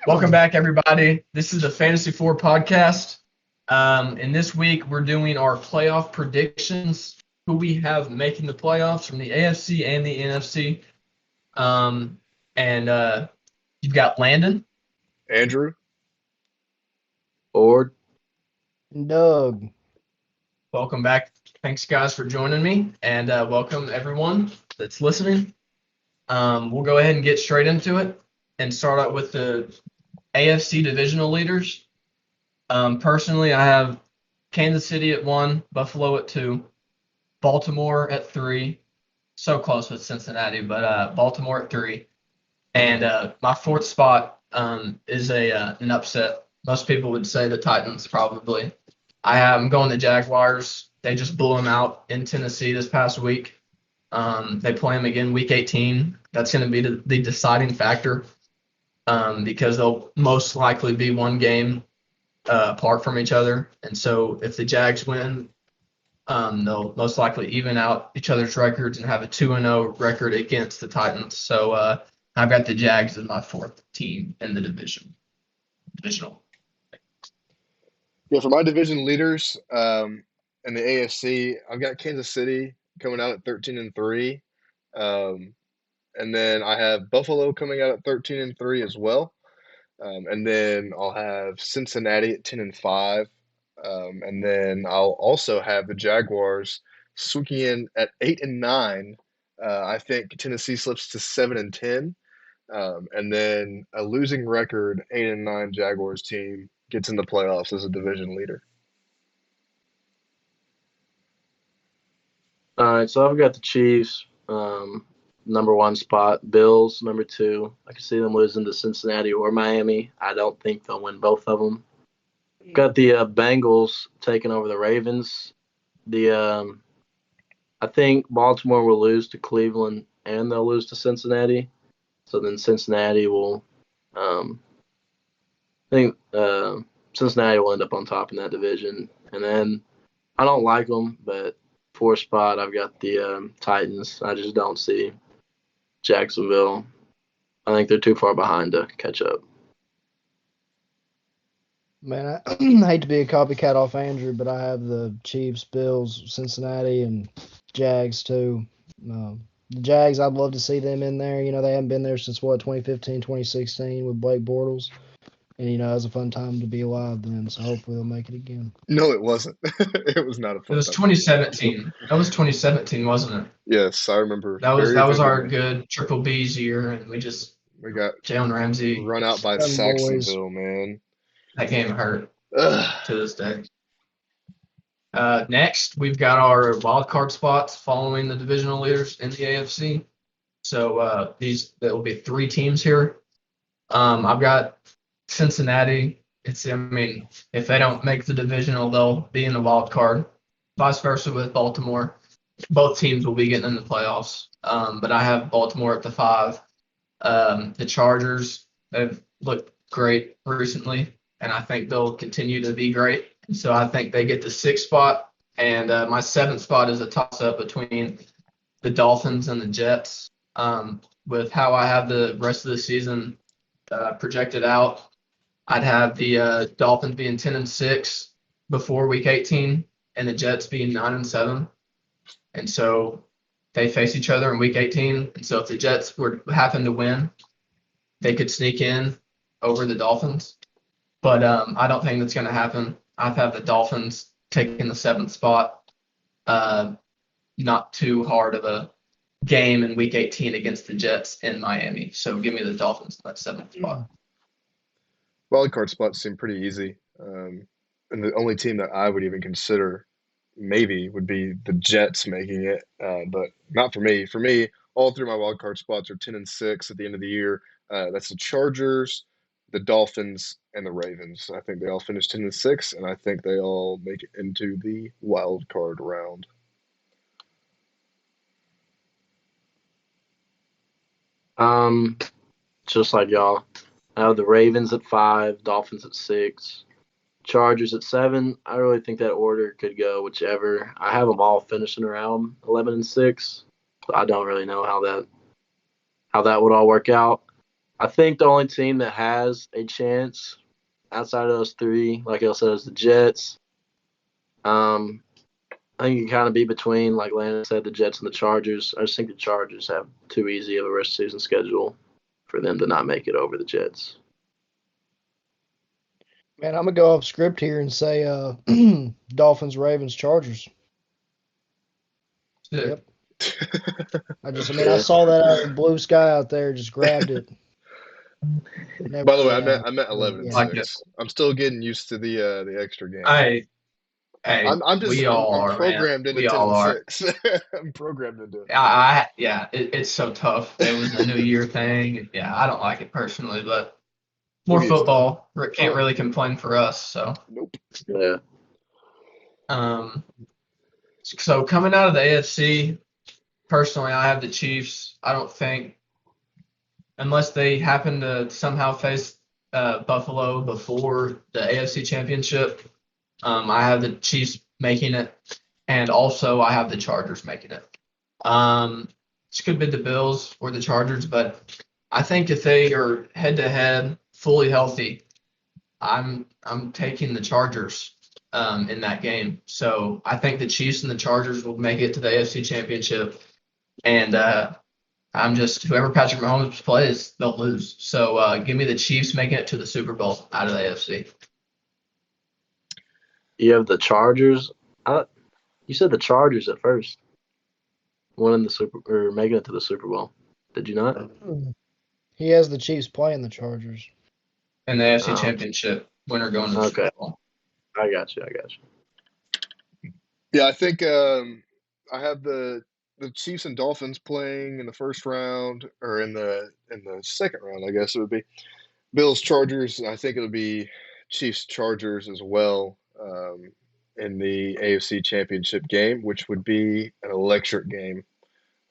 Welcome back, everybody. This is the Fant4sy podcast. And this week, we're doing our playoff predictions, who we have making the playoffs from the AFC and the NFC. And you've got Landon. Andrew. Ford. Doug. Welcome back. Thanks, guys, for joining me. And welcome, everyone that's listening. We'll go ahead and get straight into it and start out with the AFC divisional leaders. Personally, I have Kansas City at 1, Buffalo at 2, Baltimore at 3. So close with Cincinnati, but Baltimore at 3. And my fourth spot is an upset. Most people would say the Titans probably. I'm going the Jaguars. They just blew them out in Tennessee this past week. They play them again week 18. That's going to be the deciding factor. Because they'll most likely be one game apart from each other. And so if the Jags win, they'll most likely even out each other's records and have a 2-0 record against the Titans. So I've got the Jags as my fourth team in the divisional. Yeah, for my division leaders in the AFC, I've got Kansas City coming out at 13-3. And then I have Buffalo coming out at 13-3 as well. And then I'll have Cincinnati at 10-5. And then I'll also have the Jaguars swooking in at 8-9. I think Tennessee slips to 7-10. And then a losing record 8-9 Jaguars team gets in the playoffs as a division leader. All right, so I've got the Chiefs, number 1 spot, Bills, number 2. I can see them losing to Cincinnati or Miami. I don't think they'll win both of them. Got the Bengals taking over the Ravens. I think Baltimore will lose to Cleveland and they'll lose to Cincinnati. So then Cincinnati will Cincinnati will end up on top in that division. And then I don't like them, but 4th spot, I've got the Titans. I just don't see Jacksonville. I think they're too far behind to catch up. Man, I hate to be a copycat off Andrew, but I have the Chiefs, Bills, Cincinnati, and Jags too. The Jags, I'd love to see them in there. You know, they haven't been there since, 2015, 2016 with Blake Bortles. And, it was a fun time to be alive then, so hopefully they'll make it again. No, it wasn't. It was not a fun It was time. 2017. That was 2017, wasn't it? Yes, I remember. That was very our vividly. good Triple B's year, and we got Jalen Ramsey. run out by Them Saxonville, man. That game hurt Ugh. to this day. Next, we've got our wild card spots following the divisional leaders in the AFC. So there will be 3 teams here. I've got Cincinnati. If they don't make the divisional, they'll be in the wild card. Vice versa with Baltimore. Both teams will be getting in the playoffs. But I have Baltimore at the 5. The Chargers have looked great recently, and I think they'll continue to be great. So I think they get the 6th spot. And my 7th spot is a toss-up between the Dolphins and the Jets. With how I have the rest of the season projected out, I'd have the Dolphins being 10-6 before week 18 and the Jets being 9-7. And so they face each other in week 18. And so if the Jets happen to win, they could sneak in over the Dolphins. But I don't think that's going to happen. I've had the Dolphins taking the 7th spot. Not too hard of a game in week 18 against the Jets in Miami. So give me the Dolphins in that 7th spot. Wildcard spots seem pretty easy. And the only team that I would even consider maybe would be the Jets making it. But not for me. For me, all 3 of my wildcard spots are 10-6 at the end of the year. That's the Chargers, the Dolphins, and the Ravens. I think they all finish 10-6, and I think they all make it into the wild card round. Just like y'all. I have the Ravens at 5, Dolphins at 6, Chargers at 7. I really think that order could go whichever. I have them all finishing around 11-6. I don't really know how that would all work out. I think the only team that has a chance outside of those three, like I said, is the Jets. I think you can kind of be between, like Landon said, the Jets and the Chargers. I just think the Chargers have too easy of a rest of season schedule for them to not make it over the Jets. Man, I'm gonna go off script here and say Dolphins, Ravens, Chargers. Yep. I saw that out of the blue sky out there, just grabbed it. Never By the way, really I meant 11 and yeah. Like 6. I'm still getting used to the extra game. Hey, I'm we all I'm are, man. programmed into We 10 all and are. 6. I'm programmed into it. It's so tough. It was a New Year thing. Yeah, I don't like it personally, but more We're used to it. football. Can't really complain for us. So, Nope. Yeah. So coming out of the AFC, personally, I have the Chiefs. I don't think, unless they happen to somehow face Buffalo before the AFC Championship, I have the Chiefs making it, and also I have the Chargers making it. This could be the Bills or the Chargers, but I think if they are head to head, fully healthy, I'm taking the Chargers in that game. So I think the Chiefs and the Chargers will make it to the AFC Championship, and I'm just whoever Patrick Mahomes plays, they'll lose. So give me the Chiefs making it to the Super Bowl out of the AFC. You have the Chargers. You said the Chargers at first, winning making it to the Super Bowl. Did you not? He has the Chiefs playing the Chargers. And the AFC Championship winner going to the Super Bowl. I got you. Yeah, I think I have the Chiefs and Dolphins playing in the first round, or in the second round, I guess it would be. Bills Chargers. I think it'll be Chiefs Chargers as well in the AFC Championship game, which would be an electric game.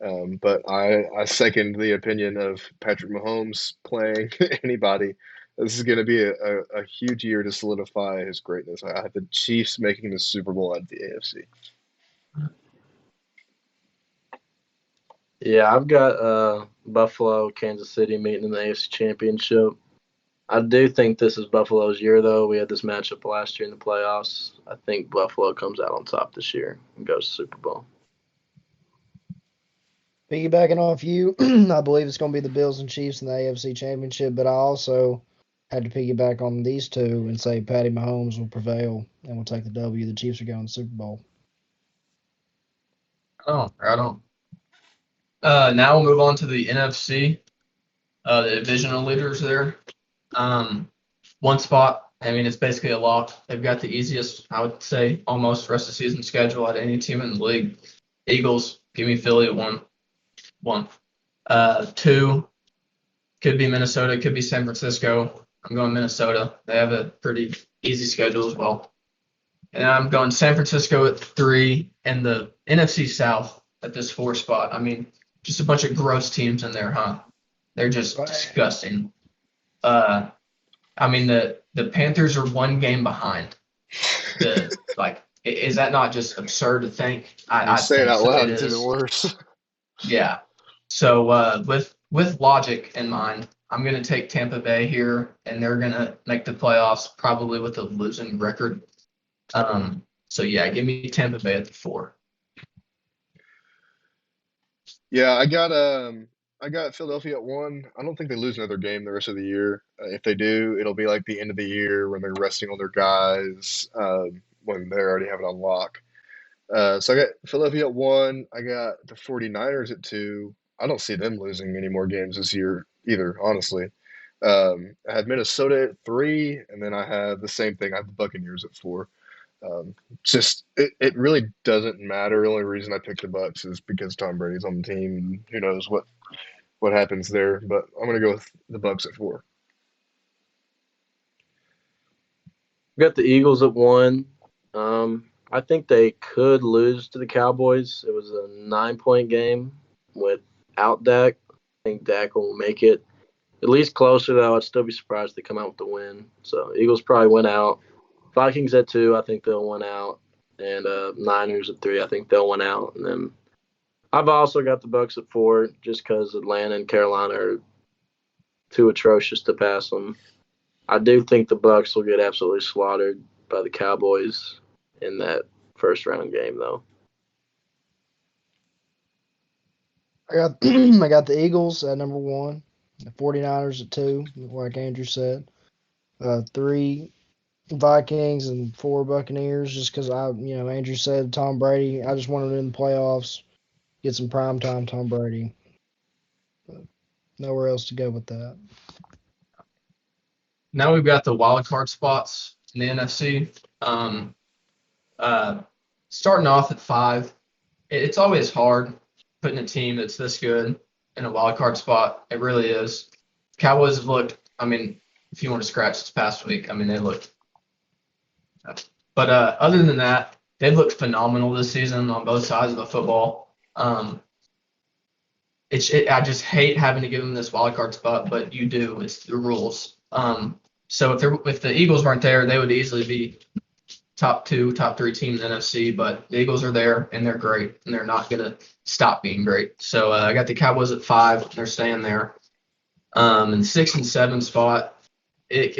But I second the opinion of Patrick Mahomes playing anybody. This is going to be a huge year to solidify his greatness. I have the Chiefs making the Super Bowl out of the AFC. Yeah, I've got Buffalo, Kansas City meeting in the AFC Championship. I do think this is Buffalo's year, though. We had this matchup last year in the playoffs. I think Buffalo comes out on top this year and goes to Super Bowl. Piggybacking off you, I believe it's going to be the Bills and Chiefs in the AFC Championship, but I also had to piggyback on these two and say Patty Mahomes will prevail and will take the W. The Chiefs are going to the Super Bowl. Oh, right on. Now we'll move on to the NFC, the divisional leaders there. One spot, I mean, it's basically a lock. They've got the easiest, I would say, almost rest of season schedule at any team in the league. Eagles, give me Philly at one. Two, could be Minnesota, could be San Francisco. I'm going Minnesota. They have a pretty easy schedule as well. And I'm going San Francisco at 3, and the NFC South at this 4 spot. I mean, just a bunch of gross teams in there, huh? They're just disgusting. I mean, the Panthers are 1 game behind. Is that not just absurd to think? I say it out loud, it's even worse. Yeah. So with logic in mind, I'm going to take Tampa Bay here, and they're going to make the playoffs probably with a losing record. So yeah, give me Tampa Bay at the 4. Yeah, I got Philadelphia at 1. I don't think they lose another game the rest of the year. If they do, it'll be like the end of the year when they're resting on their guys when they already have it on lock. So I got Philadelphia at 1. I got the 49ers at 2. I don't see them losing any more games this year either, honestly. I had Minnesota at 3, and then I have the same thing. I have the Buccaneers at 4. It really doesn't matter. The only reason I picked the Bucs is because Tom Brady's on the team, and who knows what happens there. But I'm gonna go with the Bucs at 4. We got the Eagles at 1. I think they could lose to the Cowboys. It was a 9-point game without Dak. I think Dak will make it at least closer, though. I'd still be surprised if they come out with the win. So Eagles probably win out. Vikings at 2, I think they'll win out. And Niners at 3, I think they'll win out. And then I've also got the Bucs at 4 just because Atlanta and Carolina are too atrocious to pass them. I do think the Bucs will get absolutely slaughtered by the Cowboys in that first round game, though. I got I got the Eagles at number 1, the 49ers at 2, like Andrew said. 3 Vikings and 4 Buccaneers, just because Andrew said Tom Brady. I just wanted him in the playoffs, get some primetime Tom Brady. But nowhere else to go with that. Now we've got the wild card spots in the NFC. Starting off at 5, it's always hard putting a team that's this good in a wild card spot. It really is. Cowboys have looked, if you want to scratch this past week, they looked. But other than that, they've looked phenomenal this season on both sides of the football. I just hate having to give them this wild card spot, but you do. It's the rules. So if the Eagles weren't there, they would easily be top 2, top 3 team in the NFC. But the Eagles are there, and they're great, and they're not gonna stop being great. So I got the Cowboys at 5. They're staying there. And 6 and 7 spot. It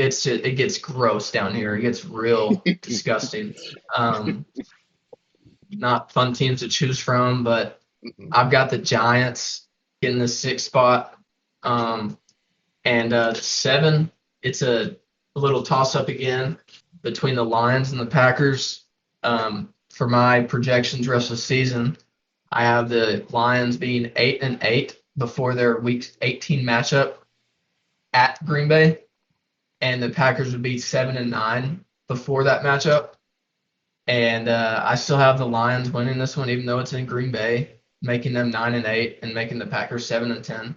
gets gross down here. It gets real disgusting. Not fun teams to choose from, but I've got the Giants in the 6th spot. And the 7, it's a little toss-up again between the Lions and the Packers. For my projections rest of the season, I have the Lions being 8-8 before their Week 18 matchup at Green Bay. And the Packers would be 7-9 before that matchup. And I still have the Lions winning this one, even though it's in Green Bay, making them 9-8 and making the Packers 7-10.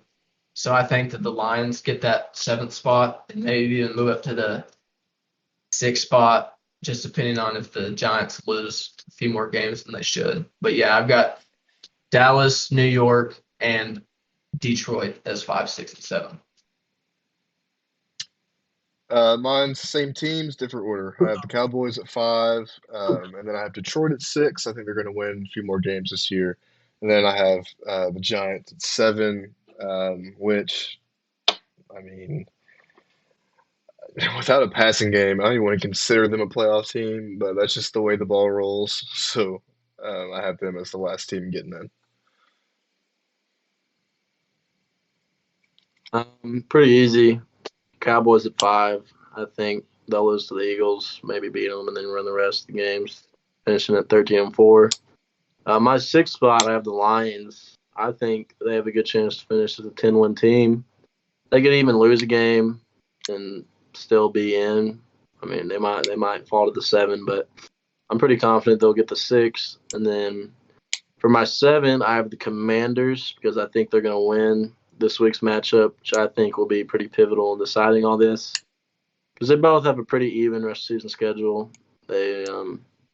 So I think that the Lions get that 7th spot and maybe even move up to the 6th spot, just depending on if the Giants lose a few more games than they should. But yeah, I've got Dallas, New York, and Detroit as 5, 6, and 7. Mine's same teams, different order. I have the Cowboys at 5, and then I have Detroit at 6. I think they're going to win a few more games this year. And then I have the Giants at 7, which, without a passing game, I don't even want to consider them a playoff team, but that's just the way the ball rolls. So I have them as the last team getting in. Pretty easy. Cowboys at 5. I think they'll lose to the Eagles, maybe beat them, and then run the rest of the games, finishing at 13-4. My 6th spot, I have the Lions. I think they have a good chance to finish as a 10-win team. They could even lose a game and still be in. They might fall to the 7, but I'm pretty confident they'll get the 6. And then for my 7, I have the Commanders because I think they're going to win this week's matchup, which I think will be pretty pivotal in deciding all this, because they both have a pretty even rest of season schedule. They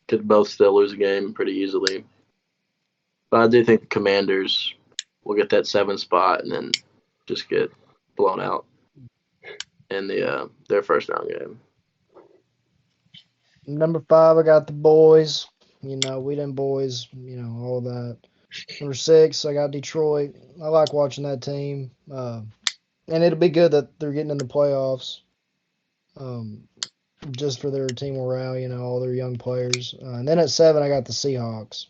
could both still lose a game pretty easily, but I do think the Commanders will get that 7 spot and then just get blown out in their first round game. Number 5, I got the boys. We them boys. All that. Number 6, I got Detroit. I like watching that team. And it'll be good that they're getting in the playoffs just for their team morale, all their young players. And then at 7, I got the Seahawks,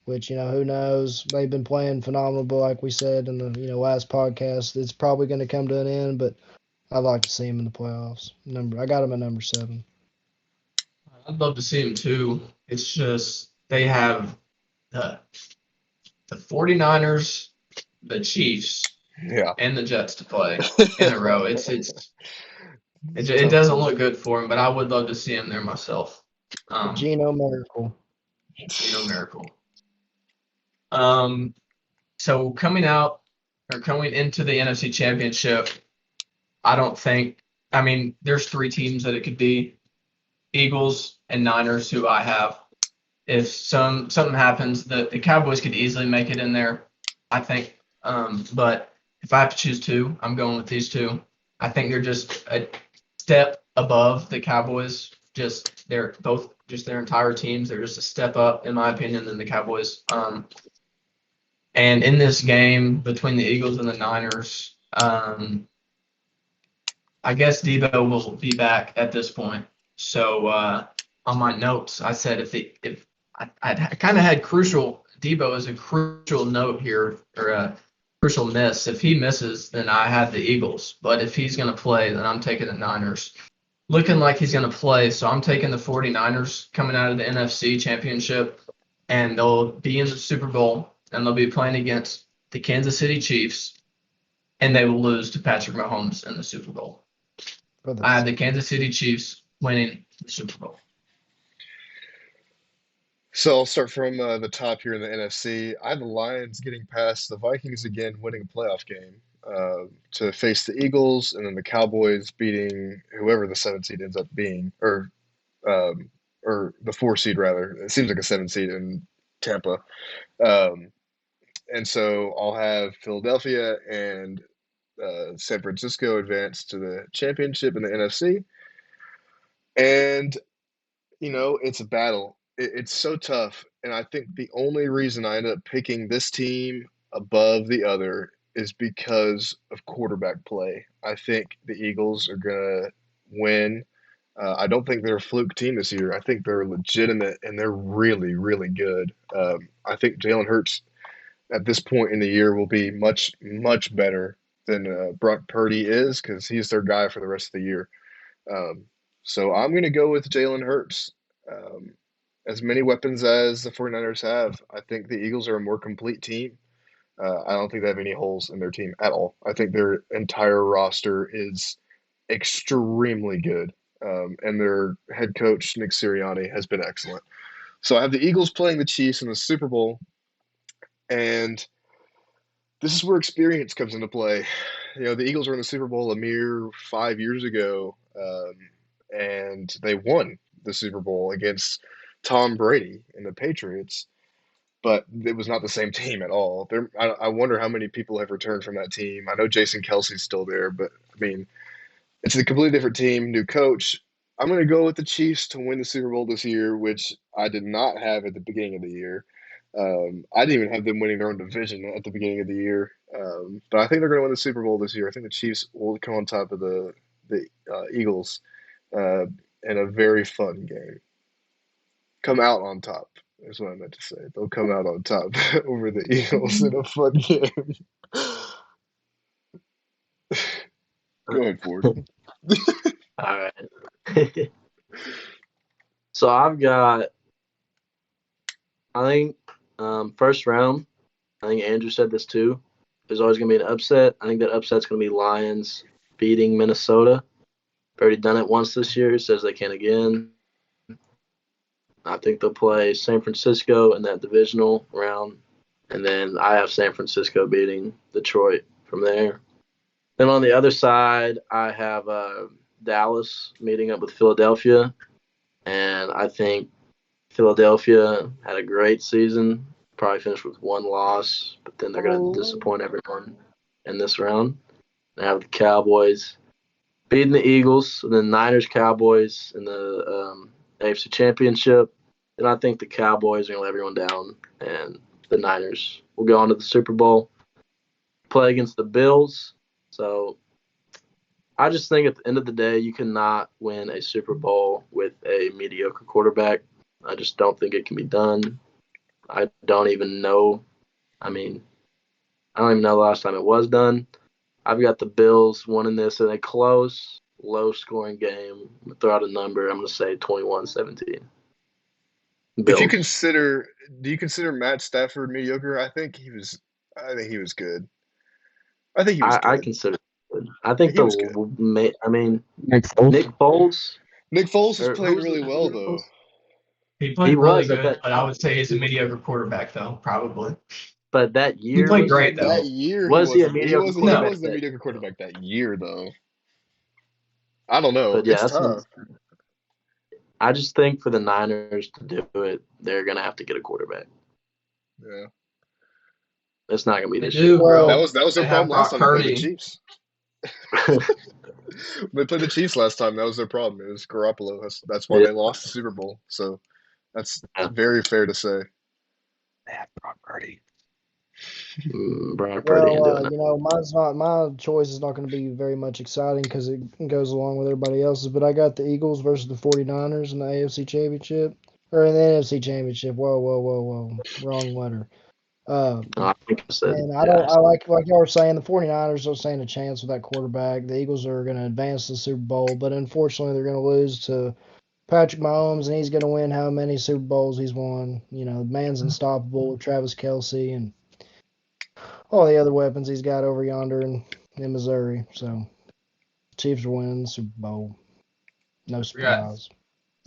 which, who knows? They've been playing phenomenal, but like we said in the last podcast, it's probably going to come to an end, but I'd like to see them in the playoffs. I got them at number 7. I'd love to see them too. It's just they have the 49ers, the Chiefs, and the Jets to play in a row. It doesn't look good for them, but I would love to see them there myself. Geno Miracle. So coming into the NFC Championship, I don't think there's 3 teams that it could be. Eagles and Niners, who I have. If something happens, the Cowboys could easily make it in there, I think. But if I have to choose 2, I'm going with these 2. I think they're just a step above the Cowboys. They're both just their entire teams. They're just a step up, in my opinion, than the Cowboys. And in this game between the Eagles and the Niners, I guess Debo will be back at this point. So on my notes, I said if I kind of had crucial Debo as a crucial note here or a crucial miss. If he misses, then I have the Eagles. But if he's going to play, then I'm taking the Niners. Looking like he's going to play, so I'm taking the 49ers coming out of the NFC Championship, and they'll be in the Super Bowl, and they'll be playing against the Kansas City Chiefs, and they will lose to Patrick Mahomes in the Super Bowl. I have the Kansas City Chiefs winning the Super Bowl. So I'll start from the top here in the NFC. I have the Lions getting past the Vikings again, winning a playoff game to face the Eagles, and then the Cowboys beating whoever the 7 seed ends up being, or the 4 seed rather. It seems like a 7 seed in Tampa. And so I'll have Philadelphia and San Francisco advance to the championship in the NFC. And, it's a battle. It's so tough. And I think the only reason I end up picking this team above the other is because of quarterback play. I think the Eagles are going to win. I don't think they're a fluke team this year. I think they're legitimate, and they're really, really good. I think Jalen Hurts at this point in the year will be much, much better than Brock Purdy is because he's their guy for the rest of the year. So I'm going to go with Jalen Hurts. As many weapons as the 49ers have, I think the Eagles are a more complete team. I don't think they have any holes in their team at all. I think their entire roster is extremely good, and their head coach, Nick Sirianni, has been excellent. So I have the Eagles playing the Chiefs in the Super Bowl, and this is where experience comes into play. The Eagles were in the Super Bowl a mere 5 years ago, and they won the Super Bowl against Tom Brady and the Patriots, but it was not the same team at all. I wonder how many people have returned from that team. I know Jason Kelsey's still there, but I mean, it's a completely different team, new coach. I'm going to go with the Chiefs to win the Super Bowl this year, which I did not have at the beginning of the year. I didn't even have them winning their own division at the beginning of the year, but I think they're going to win the Super Bowl this year. I think the Chiefs will come on top of the Eagles in a very fun game. Come out on top is what I meant to say. They'll come out on top over the Eagles in a fun game. Go ahead, Ford. All right. So I've got, I think, first round, I think Andrew said this too, there's always going to be an upset. I think that upset's going to be Lions beating Minnesota. They've already done it once this year. Says they can again. I think they'll play San Francisco in that divisional round. And then I have San Francisco beating Detroit from there. Then on the other side, I have Dallas meeting up with Philadelphia. And I think Philadelphia had a great season, probably finished with 1 loss, but then they're going to disappoint everyone in this round. I have the Cowboys beating the Eagles, and then Niners, Cowboys in the AFC Championship. And I think the Cowboys are going to let everyone down, and the Niners will go on to the Super Bowl, play against the Bills. So I just think at the end of the day, you cannot win a Super Bowl with a mediocre quarterback. I just don't think it can be done. I don't even know. I don't even know the last time it was done. I've got the Bills winning this in a close, low-scoring game. I'm going to throw out a number. I'm going to say 21-17. If you consider, do you consider Matt Stafford mediocre? I think he was good. I think he was good. I consider it good. I think Nick Foles. Nick Foles. Nick Foles has played really well, though. He played really good, but I would say he's a mediocre quarterback, though, probably. But that year he played great, though. That year, was he a mediocre quarterback? He wasn't a mediocre quarterback that year, though. I don't know. But yeah, it's tough. I just think for the Niners to do it, they're going to have to get a quarterback. Yeah. It's not going to be this year. Well, that was their problem last time they played the Chiefs. They played the Chiefs last time. That was their problem. It was Garoppolo. That's why they lost the Super Bowl. So that's very fair to say. Brock Purdy. Brown Purdy ain't doing that. My choice is not going to be very much exciting because it goes along with everybody else's. But I got the Eagles versus the 49ers in the AFC Championship or in the NFC Championship. Whoa, wrong letter. I think I said. And I like y'all were saying, the 49ers don't stand a chance with that quarterback. The Eagles are going to advance to the Super Bowl, but unfortunately they're going to lose to Patrick Mahomes, and he's going to win how many Super Bowls he's won. You know, the man's unstoppable with Travis Kelce and all the other weapons he's got over yonder in Missouri. So Chiefs are winning the Super Bowl. No surprise.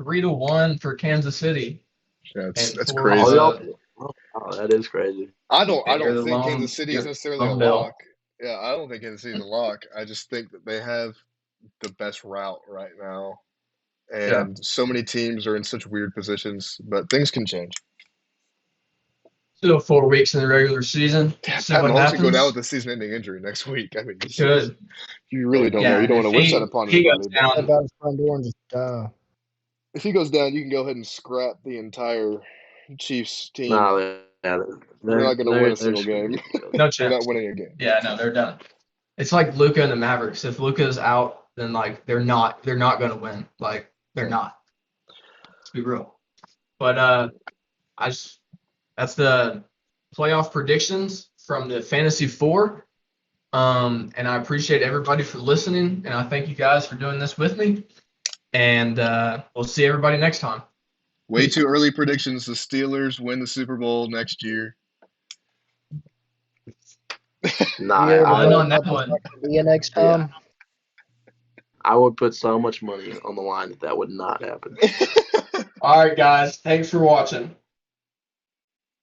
3-1 for Kansas City. Yeah, that's And for, crazy. That is crazy. I don't You're the think lone- Kansas City is you're necessarily a lone bill. lock. Yeah, I don't think Kansas City is a lock. I just think that they have the best route right now. And so many teams are in such weird positions, but things can change. Still 4 weeks in the regular season. Yeah, See Pat what Mahomes could go down happens. with a season-ending injury next week. I mean, Could. you really don't know. Yeah, You don't and want to if wish he- that upon he goes anybody. down- But Step out the front door and just die. if he goes down, you can go ahead and scrap the entire Chiefs team. No, they're not going to win a they're single screwed. game. No They're not chance. winning a game. Yeah, no, they're done. It's like Luka and the Mavericks. If Luka's out, then like they're not going to win. Like they're not. Let's be real. But that's the playoff predictions from the Fantasy 4. And I appreciate everybody for listening, and I thank you guys for doing this with me. And we'll see everybody next time. Way too early predictions. The Steelers win the Super Bowl next year. Nah, You I know know on that what one. that's gonna be next time. I would put so much money on the line that would not happen. All right, guys. Thanks for watching.